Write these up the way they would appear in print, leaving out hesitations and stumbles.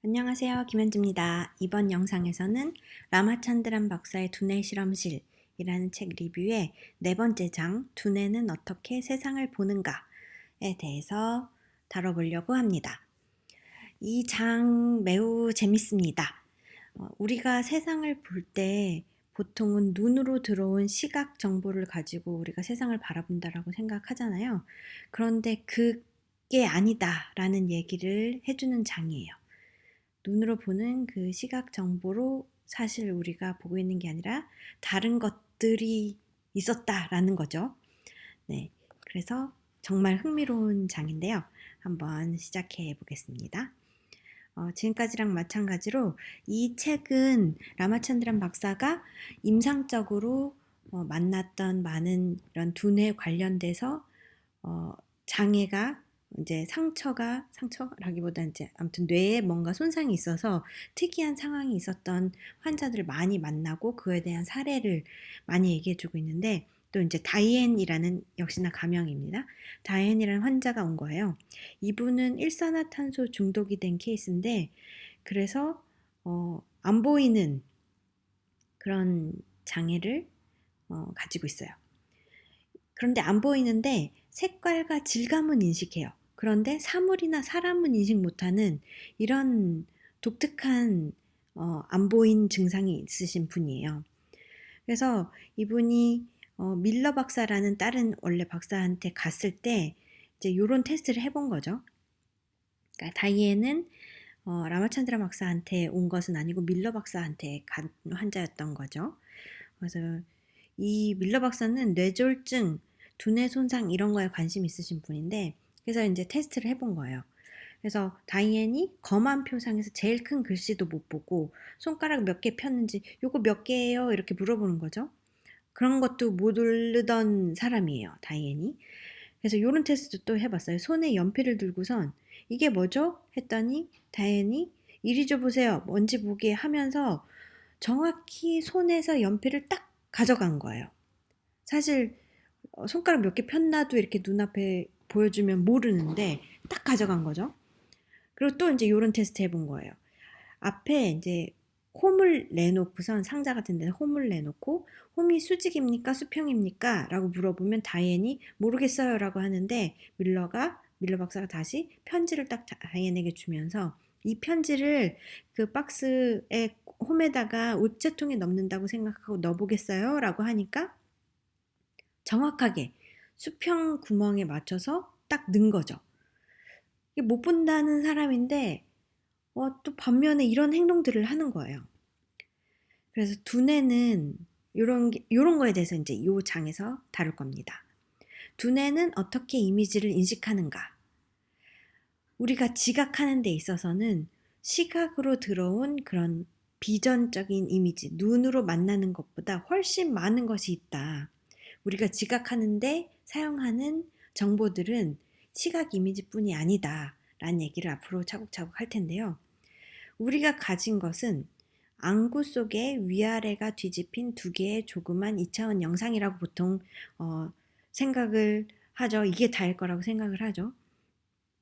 안녕하세요. 김현주입니다. 이번 영상에서는 라마찬드란 박사의 두뇌 실험실이라는 책 리뷰의 네 번째 장, 두뇌는 어떻게 세상을 보는가에 대해서 다뤄보려고 합니다. 이 장 매우 재밌습니다. 우리가 세상을 볼 때 보통은 눈으로 들어온 시각 정보를 가지고 우리가 세상을 바라본다라고 생각하잖아요. 그런데 그게 아니다라는 얘기를 해주는 장이에요. 눈으로 보는 그 시각 정보로 사실 우리가 보고 있는 게 아니라 다른 것들이 있었다라는 거죠. 네. 그래서 정말 흥미로운 장인데요. 한번 시작해 보겠습니다. 지금까지랑 마찬가지로 이 책은 라마찬드란 박사가 임상적으로 만났던 많은 이런 두뇌 관련돼서 장애가 이제 상처라기보다 이제 아무튼 뇌에 뭔가 손상이 있어서 특이한 상황이 있었던 환자들을 많이 만나고 그에 대한 사례를 많이 얘기해 주고 있는데 또 이제 다이앤이라는 역시나 가명입니다. 다이앤이라는 환자가 온 거예요. 이분은 일산화탄소 중독이 된 케이스인데 그래서 안 보이는 그런 장애를 가지고 있어요. 그런데 안 보이는데 색깔과 질감은 인식해요. 그런데 사물이나 사람은 인식 못하는 이런 독특한 안 보인 증상이 있으신 분이에요. 그래서 이분이 밀러 박사라는 다른 원래 박사한테 갔을 때 이제 요런 테스트를 해본 거죠. 그러니까 다이앤은 라마찬드라 박사한테 온 것은 아니고 밀러 박사한테 간 환자였던 거죠. 그래서 이 밀러 박사는 뇌졸중, 두뇌 손상 이런 거에 관심 있으신 분인데 그래서 이제 테스트를 해본 거예요. 그래서 다이앤이 검한 표상에서 제일 큰 글씨도 못 보고 손가락 몇 개 폈는지 요거 몇 개예요? 이렇게 물어보는 거죠. 그런 것도 모르던 사람이에요, 다이앤이. 그래서 요런 테스트 또 해봤어요. 손에 연필을 들고선 이게 뭐죠? 했더니 다이앤이 이리 줘 보세요. 뭔지 보게 하면서 정확히 손에서 연필을 딱 가져간 거예요. 사실 손가락 몇 개 폈나도 이렇게 눈앞에 보여주면 모르는데 딱 가져간 거죠. 그리고 또 이제 요런 테스트 해본 거예요. 앞에 이제 홈을 내놓고선 상자 같은 데서 홈을 내놓고 홈이 수직입니까 수평입니까? 라고 물어보면 다이앤이 모르겠어요 라고 하는데 밀러 박사가 다시 편지를 딱 다이앤에게 주면서 이 편지를 그 박스에 홈에다가 우체통에 넣는다고 생각하고 넣어보겠어요? 라고 하니까 정확하게 수평 구멍에 맞춰서 딱 넣은 거죠. 이게 못 본다는 사람인데 또 반면에 이런 행동들을 하는 거예요. 그래서 두뇌는 요런 거에 대해서 이제 요 장에서 다룰 겁니다. 두뇌는 어떻게 이미지를 인식하는가? 우리가 지각하는 데 있어서는 시각으로 들어온 그런 비전적인 이미지, 눈으로 만나는 것보다 훨씬 많은 것이 있다. 우리가 지각하는데 사용하는 정보들은 시각 이미지뿐이 아니다. 라는 얘기를 앞으로 차곡차곡 할 텐데요. 우리가 가진 것은 안구 속에 위아래가 뒤집힌 두 개의 조그만 2차원 영상이라고 보통 생각을 하죠. 이게 다일 거라고 생각을 하죠.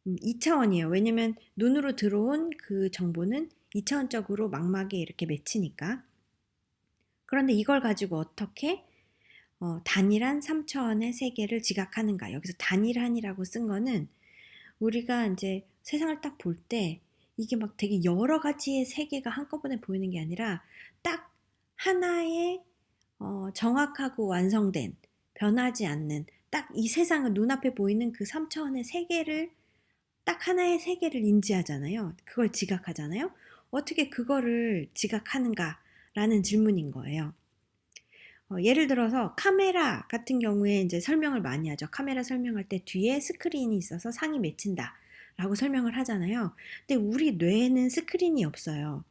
2차원이에요. 왜냐면 눈으로 들어온 그 정보는 2차원적으로 망막에 이렇게 맺히니까. 그런데 이걸 가지고 어떻게 단일한 3차원의 세계를 지각하는가. 여기서 단일한이라고 쓴 거는 우리가 이제 세상을 딱 볼 때 이게 막 되게 여러 가지의 세계가 한꺼번에 보이는 게 아니라 딱 하나의 정확하고 완성된 변하지 않는 딱 이 세상을 눈앞에 보이는 그 3차원의 세계를 딱 하나의 세계를 인지하잖아요. 그걸 지각하잖아요. 어떻게 그거를 지각하는가라는 질문인 거예요. 예를 들어서 카메라 같은 경우에 이제 설명을 많이 하죠. 카메라 설명할 때 뒤에 스크린이 있어서 상이 맺힌다 라고 설명을 하잖아요. 근데 우리 뇌에는 스크린이 없어요.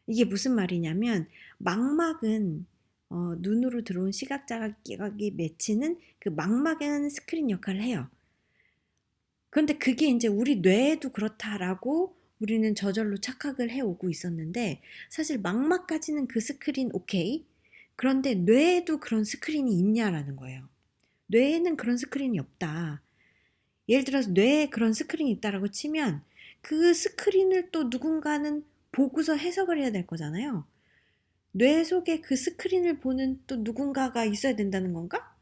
이게 무슨 말이냐면 망막은 눈으로 들어온 시각 자극이 맺히는 그 망막에는 스크린 역할을 해요. 그런데 그게 이제 우리 뇌에도 그렇다라고 우리는 저절로 착각을 해오고 있었는데 사실 망막까지는 그 스크린 오케이. 그런데 뇌에도 그런 스크린이 있냐라는 거예요. 뇌에는 그런 스크린이 없다. 예를 들어서 뇌에 그런 스크린이 있다라고 치면 그 스크린을 또 누군가는 보고서 해석을 해야 될 거잖아요. 뇌 속에 그 스크린을 보는 또 누군가가 있어야 된다는 건가?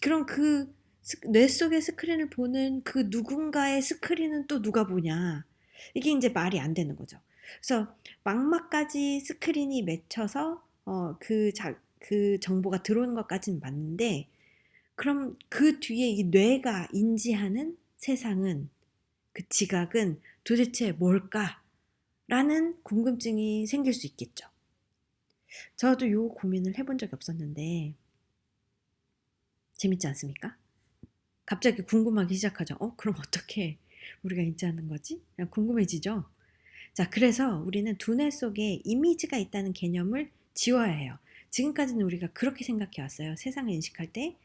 그럼 그 뇌 속의 스크린을 보는 그 누군가의 스크린은 또 누가 보냐? 이게 이제 말이 안 되는 거죠. 그래서 망막까지 스크린이 맺혀서 그 정보가 들어오는 것까지는 맞는데, 그럼 그 뒤에 이 뇌가 인지하는 세상은, 그 지각은 도대체 뭘까라는 궁금증이 생길 수 있겠죠. 저도 요 고민을 해본 적이 없었는데 재밌지 않습니까? 갑자기 궁금하기 시작하죠. 그럼 어떻게 우리가 인지하는 거지? 그냥 궁금해지죠. 자, 그래서 우리는 두뇌 속에 이미지가 있다는 개념을 지워야 해요. 지금까지는 우리가 그렇게 생각해 왔어요. 세상을 인식할 때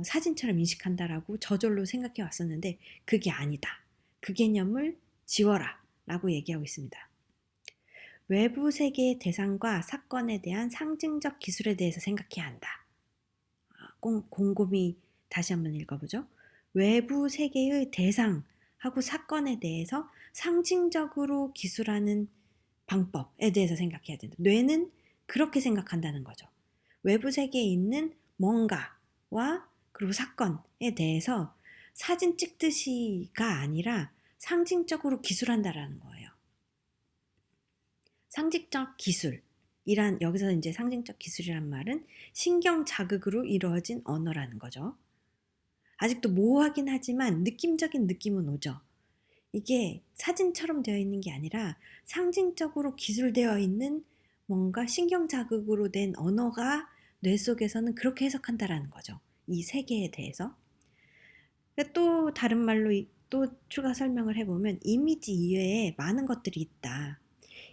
사진처럼 인식한다라고 저절로 생각해 왔었는데 그게 아니다. 그 개념을 지워라 라고 얘기하고 있습니다. 외부 세계의 대상과 사건에 대한 상징적 기술에 대해서 생각해야 한다. 곰곰이 다시 한번 읽어보죠. 외부 세계의 대상하고 사건에 대해서 상징적으로 기술하는 방법에 대해서 생각해야 된다. 뇌는 그렇게 생각한다는 거죠. 외부 세계에 있는 뭔가와 그리고 사건에 대해서 사진 찍듯이가 아니라 상징적으로 기술한다라는 거예요. 상징적 기술이란, 여기서 이제 상징적 기술이란 말은 신경 자극으로 이루어진 언어라는 거죠. 아직도 모호하긴 하지만 느낌적인 느낌은 오죠. 이게 사진처럼 되어 있는 게 아니라 상징적으로 기술되어 있는 뭔가 신경 자극으로 된 언어가 뇌 속에서는 그렇게 해석한다라는 거죠. 이 세계에 대해서. 또 다른 말로 또 추가 설명을 해보면 이미지 이외에 많은 것들이 있다.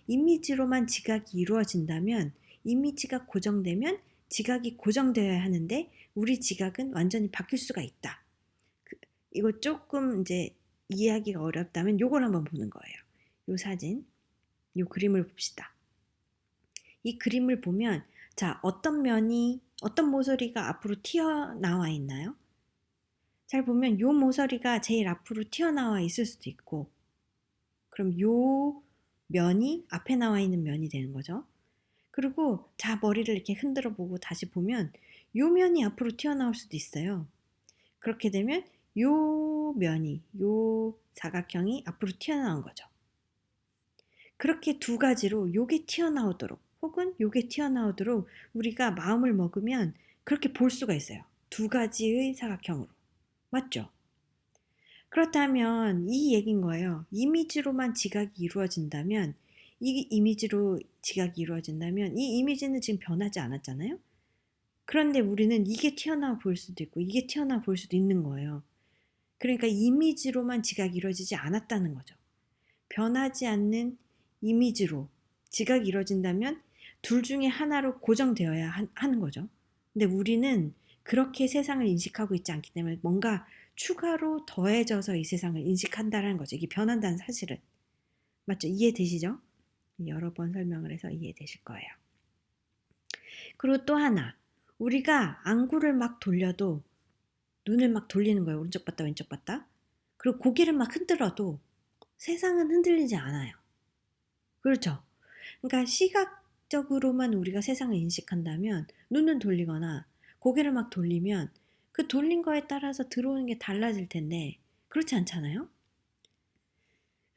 이미지로만 지각이 이루어진다면, 이미지가 고정되면 지각이 고정되어야 하는데 우리 지각은 완전히 바뀔 수가 있다. 이거 조금 이제 이해하기가 어렵다면 요걸 한번 보는 거예요. 요 사진, 요 그림을 봅시다. 이 그림을 보면 자, 어떤 모서리가 앞으로 튀어나와 있나요? 잘 보면 요 모서리가 제일 앞으로 튀어나와 있을 수도 있고, 그럼 요 면이 앞에 나와 있는 면이 되는 거죠. 그리고 자, 머리를 이렇게 흔들어 보고 다시 보면 요 면이 앞으로 튀어나올 수도 있어요. 그렇게 되면 요 사각형이 앞으로 튀어나온 거죠. 그렇게 두 가지로 요게 튀어나오도록 혹은 요게 튀어나오도록 우리가 마음을 먹으면 그렇게 볼 수가 있어요. 두 가지의 사각형으로. 맞죠? 그렇다면 이 얘기인 거예요. 이미지로만 지각이 이루어진다면, 이 이미지로 지각이 이루어진다면 이 이미지는 지금 변하지 않았잖아요? 그런데 우리는 이게 튀어나와 보일 수도 있고 이게 튀어나와 보일 수도 있는 거예요. 그러니까 이미지로만 지각이 이루어지지 않았다는 거죠. 변하지 않는 이미지로 지각이 이루어진다면 둘 중에 하나로 고정되어야 하는 거죠. 근데 우리는 그렇게 세상을 인식하고 있지 않기 때문에 뭔가 추가로 더해져서 이 세상을 인식한다는 거죠. 이게 변한다는 사실은. 맞죠? 이해되시죠? 여러 번 설명을 해서 이해되실 거예요. 그리고 또 하나, 우리가 안구를 막 돌려도 눈을 막 돌리는 거예요. 오른쪽 봤다 왼쪽 봤다. 그리고 고개를 막 흔들어도 세상은 흔들리지 않아요. 그렇죠? 그러니까 시각적으로만 우리가 세상을 인식한다면 눈을 돌리거나 고개를 막 돌리면 그 돌린 거에 따라서 들어오는 게 달라질 텐데 그렇지 않잖아요?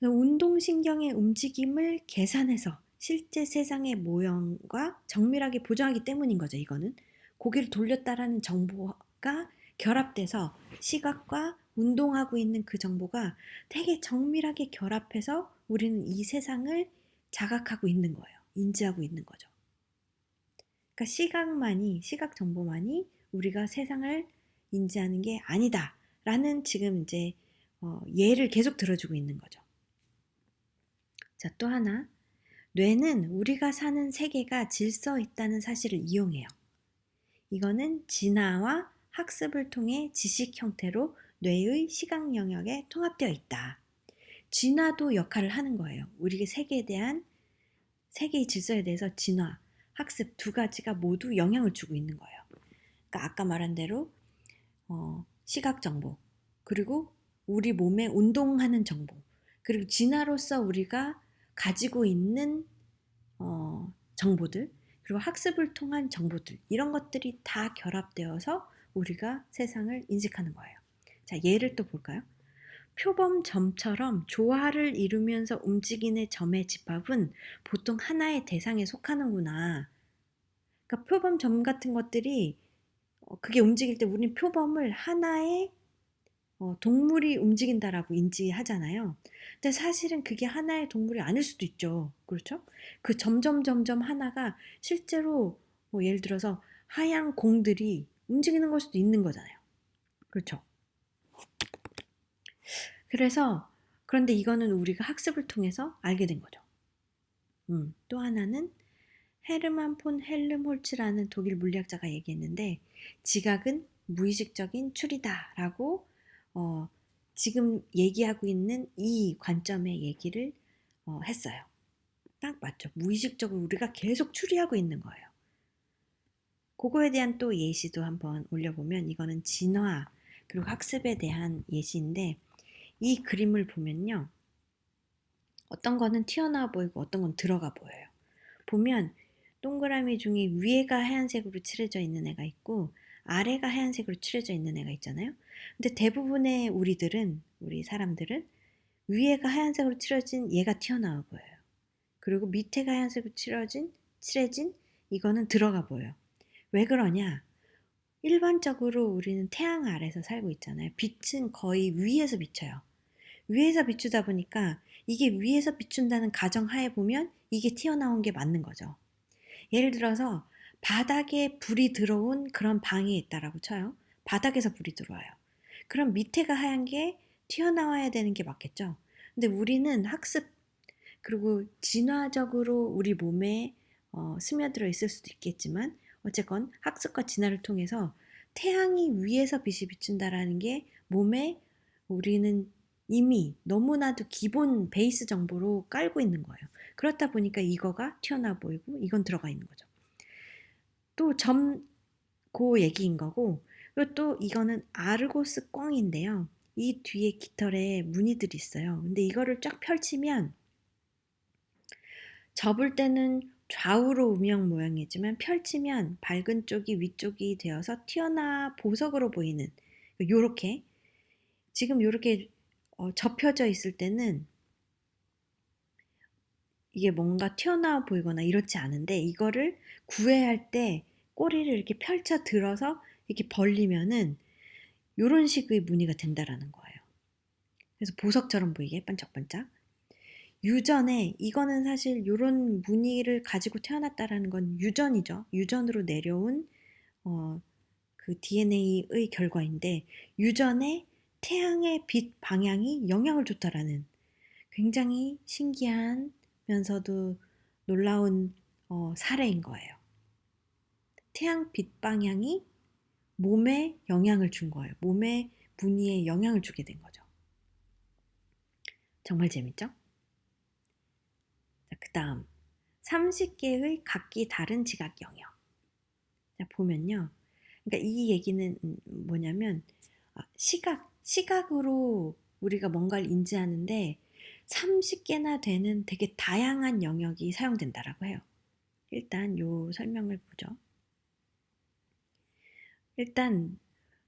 운동신경의 움직임을 계산해서 실제 세상의 모형과 정밀하게 보정하기 때문인 거죠. 이거는 고개를 돌렸다라는 정보가 결합돼서 시각과 운동하고 있는 그 정보가 되게 정밀하게 결합해서 우리는 이 세상을 자각하고 있는 거예요. 인지하고 있는 거죠. 그러니까 시각 정보만이 우리가 세상을 인지하는 게 아니다라는 지금 이제 예를 계속 들어주고 있는 거죠. 자, 또 하나. 뇌는 우리가 사는 세계가 질서 있다는 사실을 이용해요. 이거는 진화와 학습을 통해 지식 형태로 뇌의 시각 영역에 통합되어 있다. 진화도 역할을 하는 거예요. 우리 세계에 대한 세계의 질서에 대해서 진화, 학습 두 가지가 모두 영향을 주고 있는 거예요. 그러니까 아까 말한 대로 시각 정보, 그리고 우리 몸에 운동하는 정보, 그리고 진화로서 우리가 가지고 있는 정보들, 그리고 학습을 통한 정보들, 이런 것들이 다 결합되어서 우리가 세상을 인식하는 거예요. 자, 예를 또 볼까요? 표범점처럼 조화를 이루면서 움직이는 점의 집합은 보통 하나의 대상에 속하는구나. 그러니까 표범점 같은 것들이 그게 움직일 때 우리는 표범을 하나의 동물이 움직인다라고 인지하잖아요. 근데 사실은 그게 하나의 동물이 아닐 수도 있죠. 그렇죠? 그 점점 하나가 실제로 뭐 예를 들어서 하얀 공들이 움직이는 걸 수도 있는 거잖아요. 그렇죠? 그래서 그런데 이거는 우리가 학습을 통해서 알게 된 거죠. 또 하나는 헤르만 폰 헬름홀츠라는 독일 물리학자가 얘기했는데 지각은 무의식적인 추리다라고 지금 얘기하고 있는 이 관점의 얘기를 했어요. 딱 맞죠. 무의식적으로 우리가 계속 추리하고 있는 거예요. 그거에 대한 또 예시도 한번 올려보면 이거는 진화 그리고 학습에 대한 예시인데 이 그림을 보면요. 어떤 거는 튀어나와 보이고 어떤 건 들어가 보여요. 보면 동그라미 중에 위에가 하얀색으로 칠해져 있는 애가 있고 아래가 하얀색으로 칠해져 있는 애가 있잖아요. 근데 대부분의 우리 사람들은 위에가 하얀색으로 칠해진 얘가 튀어나와 보여요. 그리고 밑에가 하얀색으로 칠해진 이거는 들어가 보여요. 왜 그러냐? 일반적으로 우리는 태양 아래서 살고 있잖아요. 빛은 거의 위에서 비쳐요. 위에서 비추다 보니까 이게 위에서 비춘다는 가정하에 보면 이게 튀어나온 게 맞는 거죠. 예를 들어서 바닥에 불이 들어온 그런 방이 있다라고 쳐요. 바닥에서 불이 들어와요. 그럼 밑에가 하얀 게 튀어나와야 되는 게 맞겠죠. 근데 우리는 학습 그리고 진화적으로 우리 몸에 스며들어 있을 수도 있겠지만 어쨌건 학습과 진화를 통해서 태양이 위에서 빛이 비춘다라는 게 몸에 우리는 이미 너무나도 기본 베이스 정보로 깔고 있는 거예요. 그렇다 보니까 이거가 튀어나와 보이고 이건 들어가 있는 거죠. 또 그 얘기인 거고 그리고 또 이거는 아르고스 꿩인데요. 이 뒤에 깃털에 무늬들이 있어요. 근데 이거를 쫙 펼치면 접을 때는 좌우로 우명 모양이지만 펼치면 밝은 쪽이 위쪽이 되어서 튀어나와 보석으로 보이는 요렇게 지금 요렇게 접혀져 있을 때는 이게 뭔가 튀어나와 보이거나 이렇지 않은데 이거를 구애할 때 꼬리를 이렇게 펼쳐 들어서 이렇게 벌리면은 요런 식의 무늬가 된다라는 거예요. 그래서 보석처럼 보이게 반짝반짝. 유전에 이거는 사실 요런 무늬를 가지고 태어났다라는 건 유전이죠. 유전으로 내려온 그 DNA의 결과인데 유전에 태양의 빛 방향이 영향을 줬다라는 굉장히 신기하면서도 놀라운 사례인 거예요. 태양 빛 방향이 몸에 영향을 준 거예요. 몸의 무늬에 영향을 주게 된 거죠. 정말 재밌죠? 자, 그 다음 30개의 각기 다른 지각 영역. 자, 보면요. 그러니까 이 얘기는 뭐냐면 시각으로 우리가 뭔가를 인지하는데 30개나 되는 되게 다양한 영역이 사용된다라고 해요. 일단 요 설명을 보죠. 일단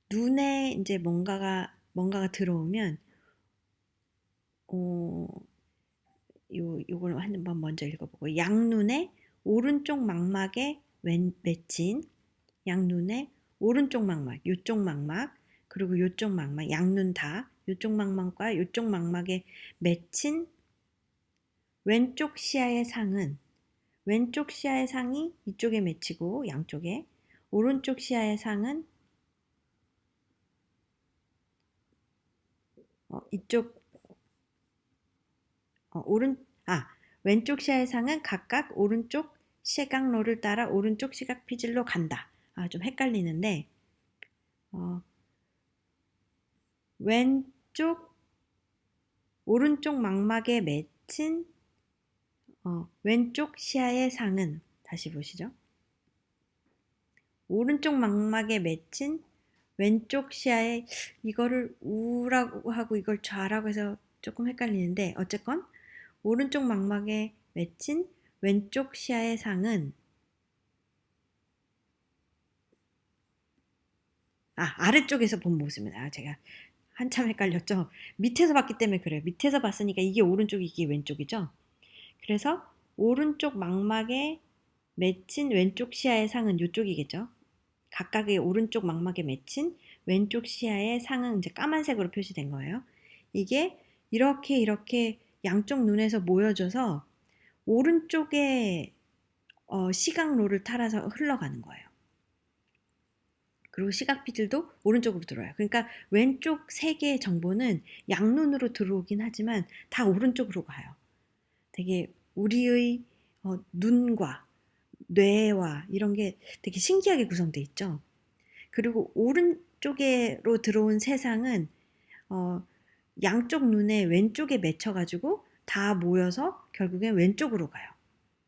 눈에 이제 뭔가가 들어오면 요걸 한번 먼저 읽어보고 양눈에 오른쪽 망막에 맺힌 양눈에 오른쪽 망막, 요쪽 망막, 그리고 요쪽 망막, 양눈 다 요쪽 망막과 요쪽 망막에 맺힌 왼쪽 시야의 상은 왼쪽 시야의 상이 이쪽에 맺히고 양쪽에 오른쪽 시야의 상은 이쪽 왼쪽 시야의 상은 각각 오른쪽 시각로를 따라 오른쪽 시각 피질로 간다. 좀 헷갈리는데 오른쪽 망막에 맺힌 왼쪽 시야의 상은 다시 보시죠. 오른쪽 망막에 맺힌 왼쪽 시야의 이거를 우라고 하고 이걸 좌라고 해서 조금 헷갈리는데 어쨌건 오른쪽 망막에 맺힌 왼쪽 시야의 상은 아래쪽에서 본 모습입니다. 제가 한참 헷갈렸죠. 밑에서 봤기 때문에 그래요. 밑에서 봤으니까 이게 오른쪽 이게 왼쪽이죠. 그래서 오른쪽 망막에 맺힌 왼쪽 시야의 상은 이쪽이겠죠. 각각의 오른쪽 망막에 맺힌 왼쪽 시야의 상은 이제 까만색으로 표시된 거예요. 이게 이렇게 양쪽 눈에서 모여져서 오른쪽에 시각로를 따라서 흘러가는 거예요. 그리고 시각피질도 오른쪽으로 들어와요. 그러니까 왼쪽 세 개의 정보는 양눈으로 들어오긴 하지만 다 오른쪽으로 가요. 되게 우리의 눈과 뇌와 이런 게 되게 신기하게 구성되어 있죠. 그리고 오른쪽으로 들어온 세상은 양쪽 눈에 왼쪽에 맺혀가지고 다 모여서 결국엔 왼쪽으로 가요.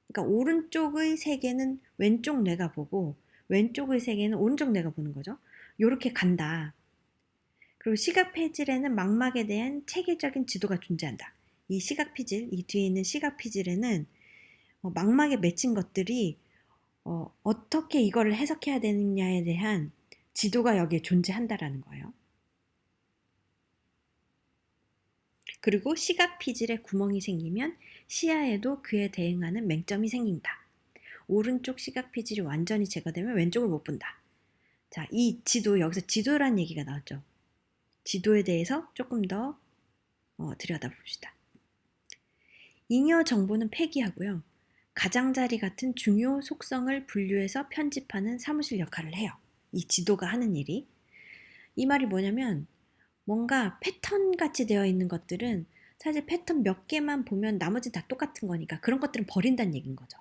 그러니까 오른쪽의 세계는 왼쪽 뇌가 보고 왼쪽의 세계는 오른쪽 뇌가 보는 거죠. 요렇게 간다. 그리고 시각피질에는 망막에 대한 체계적인 지도가 존재한다. 이 시각피질, 이 뒤에 있는 시각피질에는 망막에 맺힌 것들이 어떻게 이거를 해석해야 되느냐에 대한 지도가 여기에 존재한다라는 거예요. 그리고 시각피질에 구멍이 생기면 시야에도 그에 대응하는 맹점이 생긴다. 오른쪽 시각피질이 완전히 제거되면 왼쪽을 못 본다. 자, 이 지도, 여기서 지도란 얘기가 나왔죠. 지도에 대해서 조금 더 들여다봅시다. 잉여 정보는 폐기하고요. 가장자리 같은 중요 속성을 분류해서 편집하는 사무실 역할을 해요. 이 지도가 하는 일이. 이 말이 뭐냐면 뭔가 패턴같이 되어 있는 것들은 사실 패턴 몇 개만 보면 나머지는 다 똑같은 거니까 그런 것들은 버린다는 얘기인 거죠.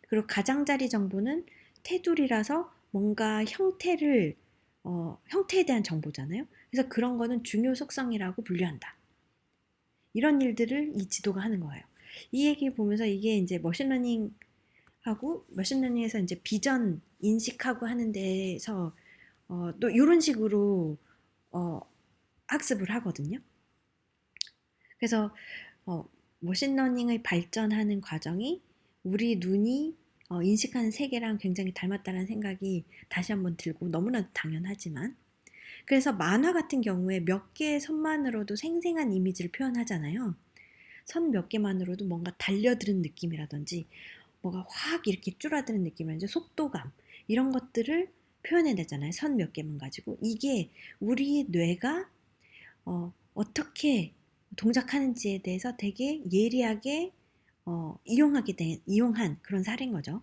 그리고 가장자리 정보는 테두리라서 뭔가 형태에 대한 정보잖아요. 그래서 그런 거는 중요 속성이라고 분류한다. 이런 일들을 이 지도가 하는 거예요. 이 얘기 보면서 이게 이제 머신러닝에서 이제 비전 인식하고 하는 데에서 또 이런 식으로 학습을 하거든요. 그래서 머신러닝의 발전하는 과정이 우리 눈이 인식하는 세계랑 굉장히 닮았다는 생각이 다시 한번 들고 너무나도 당연하지만 그래서 만화 같은 경우에 몇 개의 선만으로도 생생한 이미지를 표현하잖아요. 선 몇 개만으로도 뭔가 달려드는 느낌이라든지 뭐가 확 이렇게 줄어드는 느낌이라든지 속도감 이런 것들을 표현해내잖아요. 선 몇 개만 가지고 이게 우리 뇌가 어떻게 동작하는지에 대해서 되게 예리하게 이용한 그런 사례인 거죠.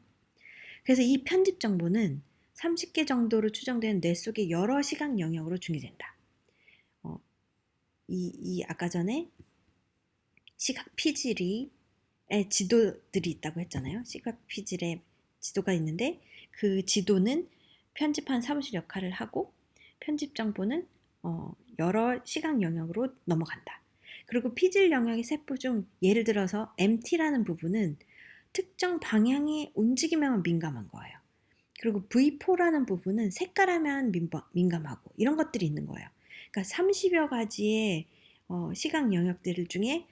그래서 이 편집 정보는 30개 정도로 추정되는 뇌 속의 여러 시각 영역으로 중요된다. 아까 전에 시각 피질의 지도들이 있다고 했잖아요. 시각 피질의 지도가 있는데 그 지도는 편집한 사무실 역할을 하고 편집 정보는 여러 시각 영역으로 넘어간다. 그리고 피질 영역의 세포 중 예를 들어서 MT라는 부분은 특정 방향의 움직임에만 민감한 거예요. 그리고 V4라는 부분은 색깔에만 민감하고 이런 것들이 있는 거예요. 그러니까 30여 가지의 시각 영역들 중에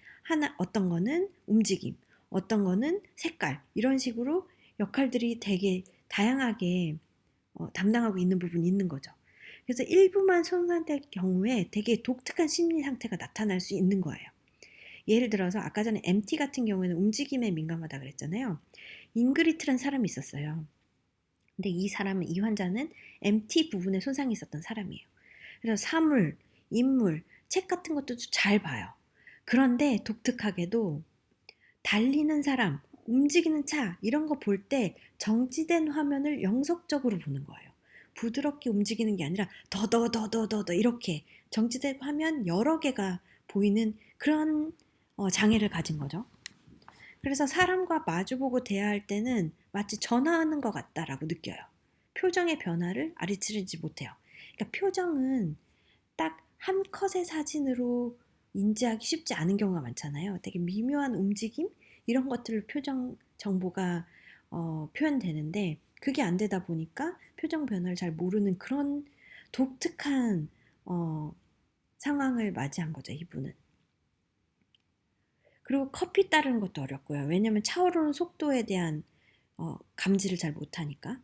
어떤 거는 움직임, 어떤 거는 색깔 이런 식으로 역할들이 되게 다양하게 담당하고 있는 부분이 있는 거죠. 그래서 일부만 손상될 경우에 되게 독특한 심리 상태가 나타날 수 있는 거예요. 예를 들어서 아까 전에 MT 같은 경우에는 움직임에 민감하다 그랬잖아요. 잉그리트라는 사람이 있었어요. 근데 이 환자는 MT 부분에 손상이 있었던 사람이에요. 그래서 사물, 인물, 책 같은 것도 잘 봐요. 그런데 독특하게도 달리는 사람, 움직이는 차 이런 거 볼 때 정지된 화면을 영속적으로 보는 거예요. 부드럽게 움직이는 게 아니라 더더더더더 이렇게 정지된 화면 여러 개가 보이는 그런 장애를 가진 거죠. 그래서 사람과 마주보고 대화할 때는 마치 전화하는 것 같다라고 느껴요. 표정의 변화를 알아채지 못해요. 그러니까 표정은 딱 한 컷의 사진으로 인지하기 쉽지 않은 경우가 많잖아요. 되게 미묘한 움직임 이런 것들을 표정 정보가 표현되는데 그게 안 되다 보니까 표정 변화를 잘 모르는 그런 독특한 상황을 맞이한 거죠, 이분은. 그리고 커피 따르는 것도 어렵고요. 왜냐면 차오르는 속도에 대한 감지를 잘 못하니까.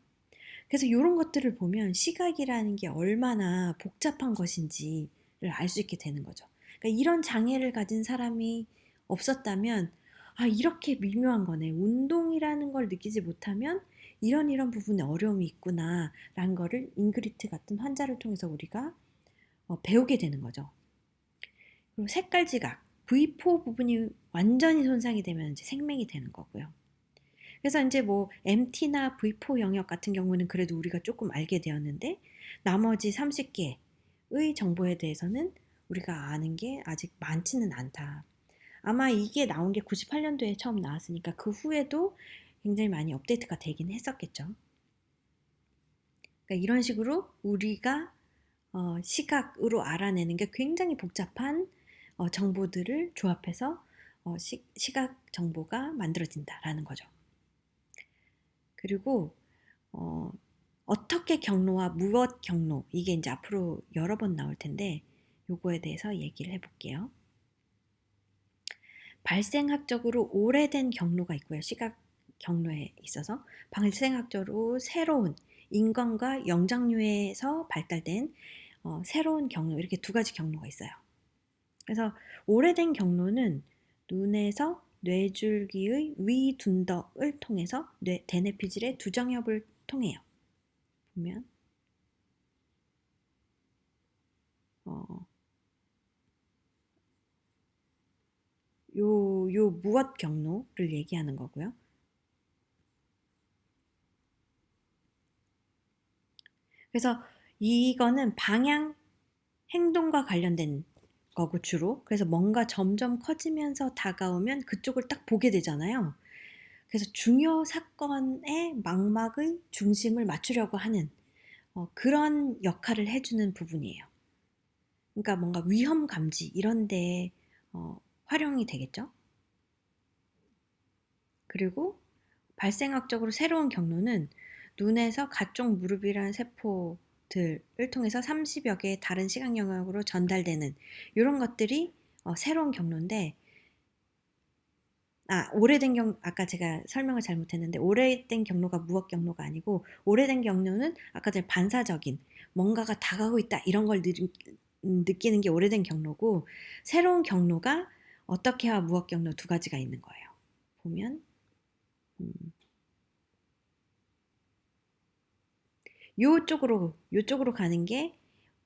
그래서 요런 것들을 보면 시각이라는 게 얼마나 복잡한 것인지를 알 수 있게 되는 거죠. 그러니까 이런 장애를 가진 사람이 없었다면 이렇게 미묘한 거네. 운동이라는 걸 느끼지 못하면 이런 부분에 어려움이 있구나라는 거를 잉그리트 같은 환자를 통해서 우리가 배우게 되는 거죠. 그리고 색깔 지각, V4 부분이 완전히 손상이 되면 이제 생맥이 되는 거고요. 그래서 이제 뭐 MT나 V4 영역 같은 경우는 그래도 우리가 조금 알게 되었는데 나머지 30개의 정보에 대해서는 우리가 아는 게 아직 많지는 않다. 아마 이게 나온 게 98년도에 처음 나왔으니까 그 후에도 굉장히 많이 업데이트가 되긴 했었겠죠. 그러니까 이런 식으로 우리가 시각으로 알아내는 게 굉장히 복잡한 정보들을 조합해서 시각 정보가 만들어진다라는 거죠. 그리고 어떻게 경로와 무엇 경로, 이게 이제 앞으로 여러 번 나올 텐데 요거에 대해서 얘기를 해볼게요. 발생학적으로 오래된 경로가 있고요. 시각 경로에 있어서 발생학적으로 새로운 인간과 영장류에서 발달된 새로운 경로, 이렇게 두 가지 경로가 있어요. 그래서 오래된 경로는 눈에서 뇌줄기의 위둔덕을 통해서 대뇌피질의 두정엽을 통해요. 보면 요 무엇 경로를 얘기하는 거고요. 그래서 이거는 방향 행동과 관련된 거고 주로. 그래서 뭔가 점점 커지면서 다가오면 그쪽을 딱 보게 되잖아요. 그래서 중요 사건의 망막의 중심을 맞추려고 하는 그런 역할을 해주는 부분이에요. 그러니까 뭔가 위험 감지 이런 데에 활용이 되겠죠. 그리고 발생학적으로 새로운 경로는 눈에서 가쪽 무릎이라는 세포들을 통해서 30여 개의 다른 시각 영역으로 전달되는 이런 것들이 새로운 경로인데 오래된 아까 제가 설명을 잘못했는데 오래된 경로가 무엇 경로가 아니고 오래된 경로는 아까 전에 반사적인 뭔가가 다가오고 있다 이런 걸 느끼는 게 오래된 경로고 새로운 경로가 어떻게와 무엇 경로 두 가지가 있는 거예요. 보면 요쪽으로 가는 게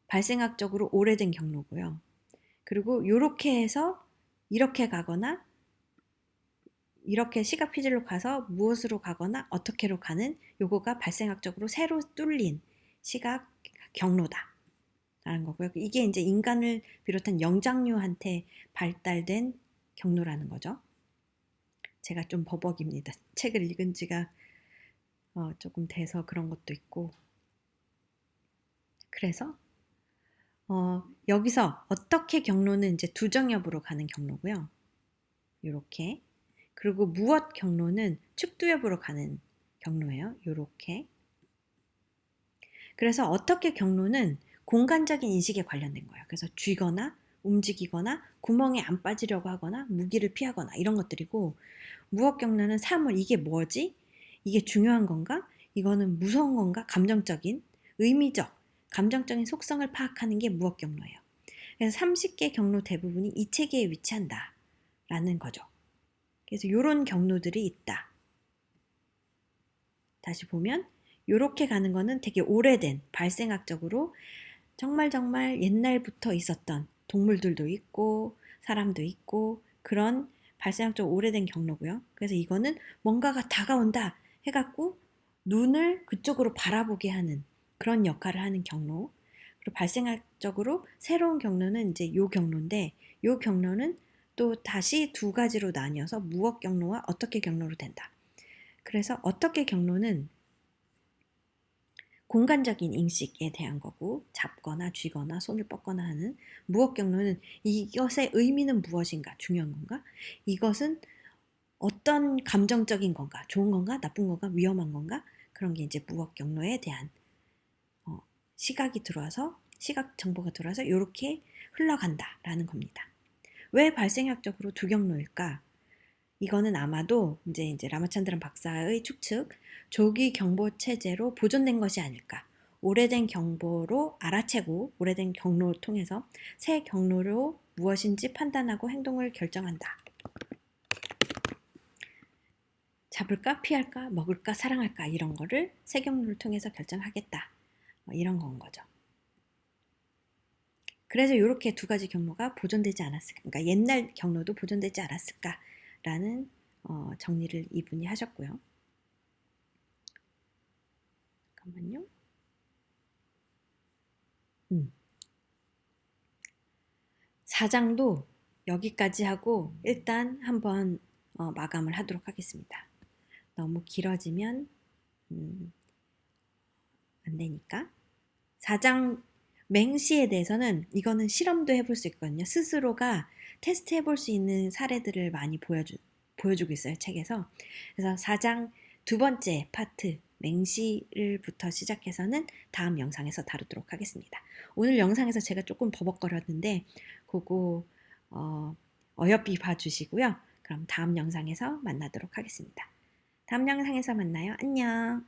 발생학적으로 오래된 경로고요. 그리고 요렇게 해서 이렇게 가거나 이렇게 시각 피질로 가서 무엇으로 가거나 어떻게로 가는 요거가 발생학적으로 새로 뚫린 시각 경로다 라는 거고요. 이게 이제 인간을 비롯한 영장류한테 발달된 경로라는 거죠. 제가 좀 버벅입니다. 책을 읽은 지가 조금 돼서 그런 것도 있고. 그래서 여기서 어떻게 경로는 이제 두정엽으로 가는 경로고요. 요렇게. 그리고 무엇 경로는 축두엽으로 가는 경로예요. 요렇게. 그래서 어떻게 경로는 공간적인 인식에 관련된 거예요. 그래서 쥐거나 움직이거나 구멍에 안 빠지려고 하거나 무기를 피하거나 이런 것들이고 무엇 경로는 사물 이게 뭐지? 이게 중요한 건가? 이거는 무서운 건가? 감정적인, 의미적, 감정적인 속성을 파악하는 게 무엇 경로예요. 그래서 30개 경로 대부분이 이 체계에 위치한다 라는 거죠. 그래서 이런 경로들이 있다. 다시 보면 이렇게 가는 거는 되게 오래된 발생학적으로 정말 옛날부터 있었던 동물들도 있고 사람도 있고 그런 발생학적으로 오래된 경로고요. 그래서 이거는 뭔가가 다가온다 해갖고 눈을 그쪽으로 바라보게 하는 그런 역할을 하는 경로. 그리고 발생학적으로 새로운 경로는 이제 요 경로인데 요 경로는 또 다시 두 가지로 나뉘어서 무엇 경로와 어떻게 경로로 된다. 그래서 어떻게 경로는 공간적인 인식에 대한 거고 잡거나 쥐거나 손을 뻗거나 하는 무엇 경로는 이것의 의미는 무엇인가 중요한 건가 이것은 어떤 감정적인 건가 좋은 건가 나쁜 건가 위험한 건가 그런 게 이제 무엇 경로에 대한 시각이 들어와서 시각 정보가 들어와서 이렇게 흘러간다라는 겁니다. 왜 발생학적으로 두 경로일까? 이거는 아마도 이제 라마찬드란 박사의 추측, 조기 경보 체제로 보존된 것이 아닐까. 오래된 경보로 알아채고 오래된 경로를 통해서 새 경로로 무엇인지 판단하고 행동을 결정한다. 잡을까, 피할까, 먹을까, 사랑할까 이런 거를 새 경로를 통해서 결정하겠다. 이런 건 거죠. 그래서 이렇게 두 가지 경로가 보존되지 않았을까. 그러니까 옛날 경로도 보존되지 않았을까라는 정리를 이분이 하셨고요. 잠깐만요. 음. 4장도 여기까지 하고 일단 한번 마감을 하도록 하겠습니다. 너무 길어지면 안 되니까. 4장 맹시에 대해서는 이거는 실험도 해볼 수 있거든요. 스스로가 테스트 해볼 수 있는 사례들을 많이 보여주고 있어요, 책에서. 그래서 4장 두 번째 파트 맹시를부터 시작해서는 다음 영상에서 다루도록 하겠습니다. 오늘 영상에서 제가 조금 버벅거렸는데 그거 어여삐 봐주시고요. 그럼 다음 영상에서 만나도록 하겠습니다. 다음 영상에서 만나요. 안녕.